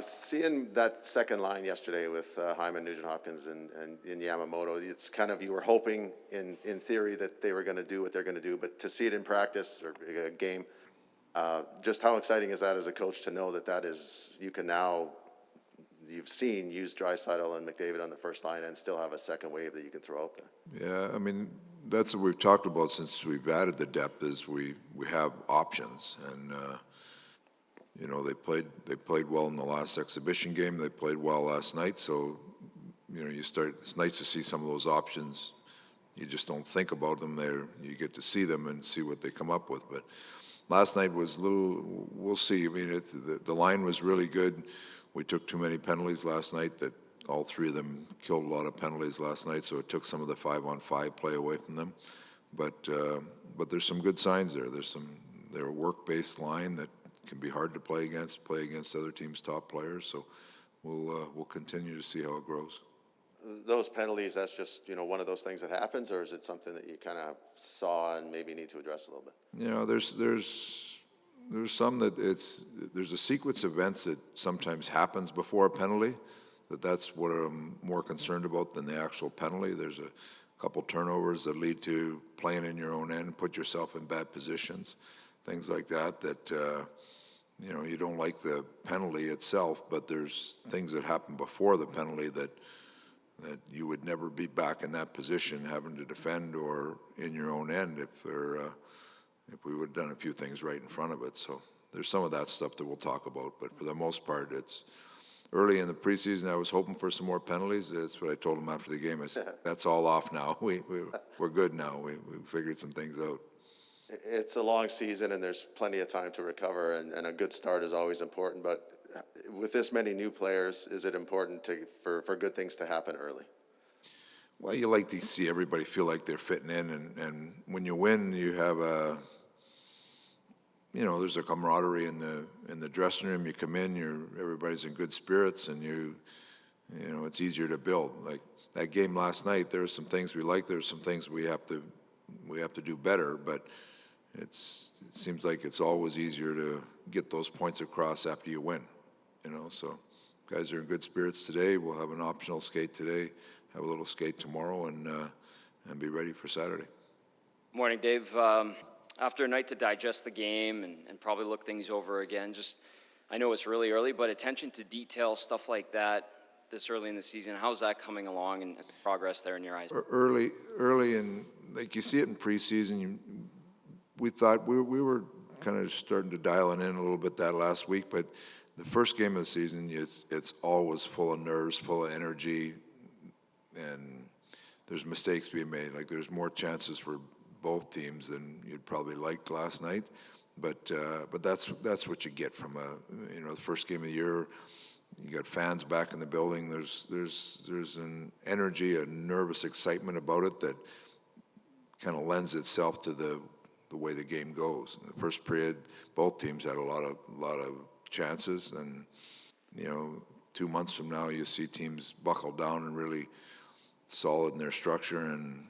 Seeing that second line yesterday with Hyman, Nugent-Hopkins, and Yamamoto, it's kind of, you were hoping in theory that they were going to do what they're going to do, but to see it in practice or a game, just how exciting is that as a coach to know that is, you can now, you've seen use Draisaitl and McDavid on the first line and still have a second wave that you can throw out there. Yeah, I mean, that's what we've talked about since we've added the depth is we have options. And, you know, they played well in the last exhibition game. They played well last night. So, you know, it's nice to see some of those options. You just don't think about them there. You get to see them and see what they come up with. But last night was a little, we'll see. I mean, the line was really good. We took too many penalties last night that all three of them killed a lot of penalties last night, so it took some of the 5-on-5 play away from them. But there's some good signs there. They're a work-based line that can be hard to play against other teams' top players. So we'll continue to see how it grows. Those penalties, that's just, you know, one of those things that happens, or is it something that you kind of saw and maybe need to address a little bit? You know, there's some that there's a sequence of events that sometimes happens before a penalty. That's what I'm more concerned about than the actual penalty. There's a couple turnovers that lead to playing in your own end, put yourself in bad positions, things like that. You know, you don't like the penalty itself, but there's things that happen before the penalty that you would never be back in that position, having to defend or in your own end if we would have done a few things right in front of it. So there's some of that stuff that we'll talk about, but for the most part, it's early in the preseason. I was hoping for some more penalties. That's what I told them after the game. I said, that's all off now. We're good now. We figured some things out. It's a long season, and there's plenty of time to recover, and a good start is always important. But with this many new players, is it important for good things to happen early? Well, you like to see everybody feel like they're fitting in, and when you win, you have there's a camaraderie in the dressing room. You come in, everybody's in good spirits, and you know it's easier to build. Like that game last night, there are some things we like. There's some things we have to do better, but it seems like it's always easier to get those points across after you win. You know, so guys are in good spirits today. We'll have an optional skate today, have a little skate tomorrow, and be ready for Saturday. Morning, Dave. After a night to digest the game and probably look things over again, I know it's really early, but attention to detail, stuff like that, this early in the season, how's that coming along and the progress there in your eyes? Early, and like you see it in preseason. We thought we were kind of starting to dial it in a little bit that last week, but the first game of the season, it's always full of nerves, full of energy, and there's mistakes being made. Like there's more chances for both teams than you'd probably like last night, but that's what you get from the first game of the year. You got fans back in the building. There's an energy, a nervous excitement about it that kind of lends itself to the way the game goes. In the first period, both teams had a lot of chances, and 2 months from now, you see teams buckle down and really solid in their structure, and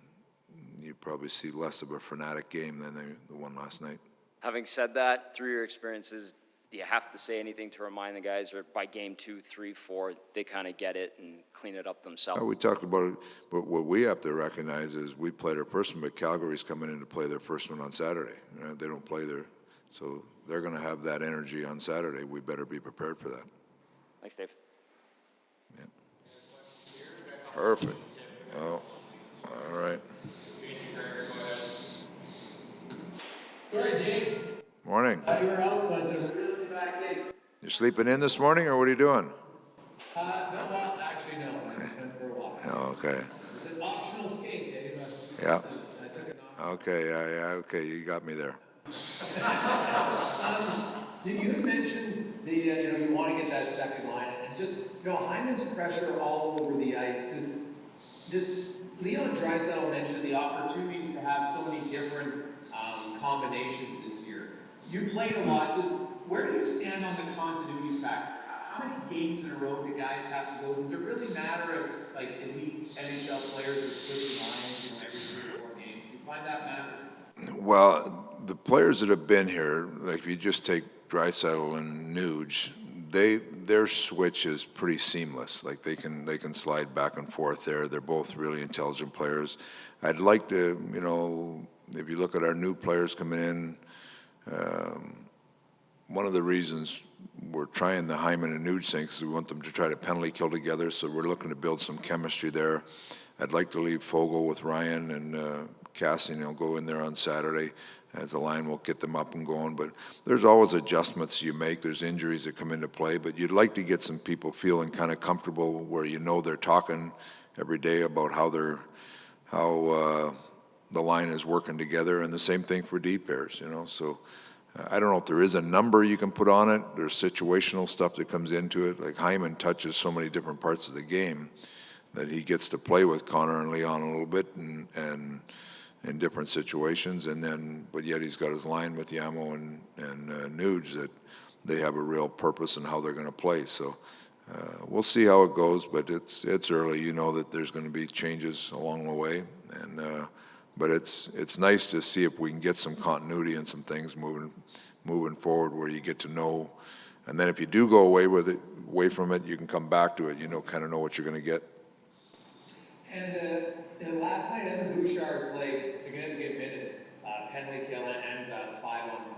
you probably see less of a frenetic game than the one last night. Having said that, through your experiences, do you have to say anything to remind the guys, or by game 2, 3, 4, they kind of get it and clean it up themselves? We talked about it, but what we have to recognize is we played our first one, but Calgary's coming in to play their first one on Saturday. They don't play there, so they're going to have that energy on Saturday. We better be prepared for that. Thanks, Dave. Yeah. Perfect. Oh, all right. Sorry, Dave. Morning. You were out, but really back in. You sleeping in this morning, or what are you doing? No, well, actually, no. I went for a walk. Oh, okay. It's an optional skate, Dave. Yeah. I took it off. Okay, yeah, okay, you got me there. You had mentioned you want to get that second line, and just, Hyman's pressure all over the ice. Does Leon Draisaitl mention the opportunities to have so many different combinations this year? You played a lot. Where do you stand on the continuity factor? How many games in a row do guys have to go? Does it really matter if elite NHL players are switching lines, every 3 or 4 games? Do you find that matters? Well, the players that have been here, like if you just take Draisaitl and Nuge, their switch is pretty seamless. Like they can slide back and forth there. They're both really intelligent players. I'd like to, if you look at our new players coming in, one of the reasons we're trying the Hyman and Nuge thing is we want them to try to penalty kill together, so we're looking to build some chemistry there. I'd like to leave Fogle with Ryan and Cassian. He'll go in there on Saturday as a line. We'll get them up and going, but there's always adjustments you make. There's injuries that come into play, but you'd like to get some people feeling kind of comfortable where they're talking every day about how the line is working together, and the same thing for D pairs, so I don't know if there is a number you can put on it. There's situational stuff that comes into it. Like Hyman touches so many different parts of the game that he gets to play with Connor and Leon a little bit and in different situations, but yet he's got his line with Yamo and Nuge that they have a real purpose in how they're going to play. So we'll see how it goes, but it's early. That there's going to be changes along the way, but it's nice to see if we can get some continuity and some things moving forward where you get to know, and then if you do go away from it, you can come back to it. Kind of know what you're going to get. And last night, Evan Bouchard played significant minutes, penalty kill and 5-on-5.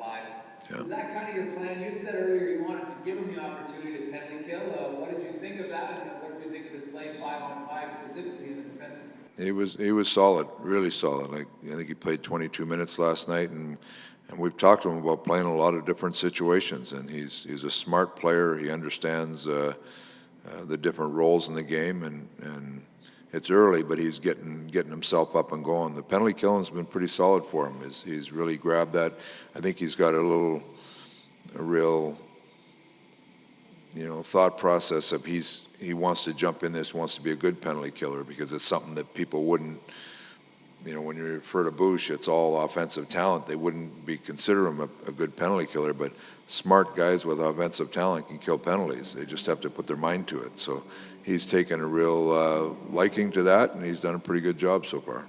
Yeah. Was that kind of your plan? You had said earlier you wanted to give him the opportunity to penalty kill. What did you think of that, and what did you think of his play 5-on-5 specifically in the defensive team? He was solid, really solid. I think he played 22 minutes last night, and we've talked to him about playing a lot of different situations. And he's a smart player. He understands the different roles in the game, and it's early, but he's getting himself up and going. The penalty killing's been pretty solid for him. He's really grabbed that. I think he's got a real thought process of he wants to jump in this, wants to be a good penalty killer, because it's something that people wouldn't, when you refer to Bush, it's all offensive talent. They wouldn't be consider him a good penalty killer, but smart guys with offensive talent can kill penalties. They just have to put their mind to it. So he's taken a real liking to that, and he's done a pretty good job so far.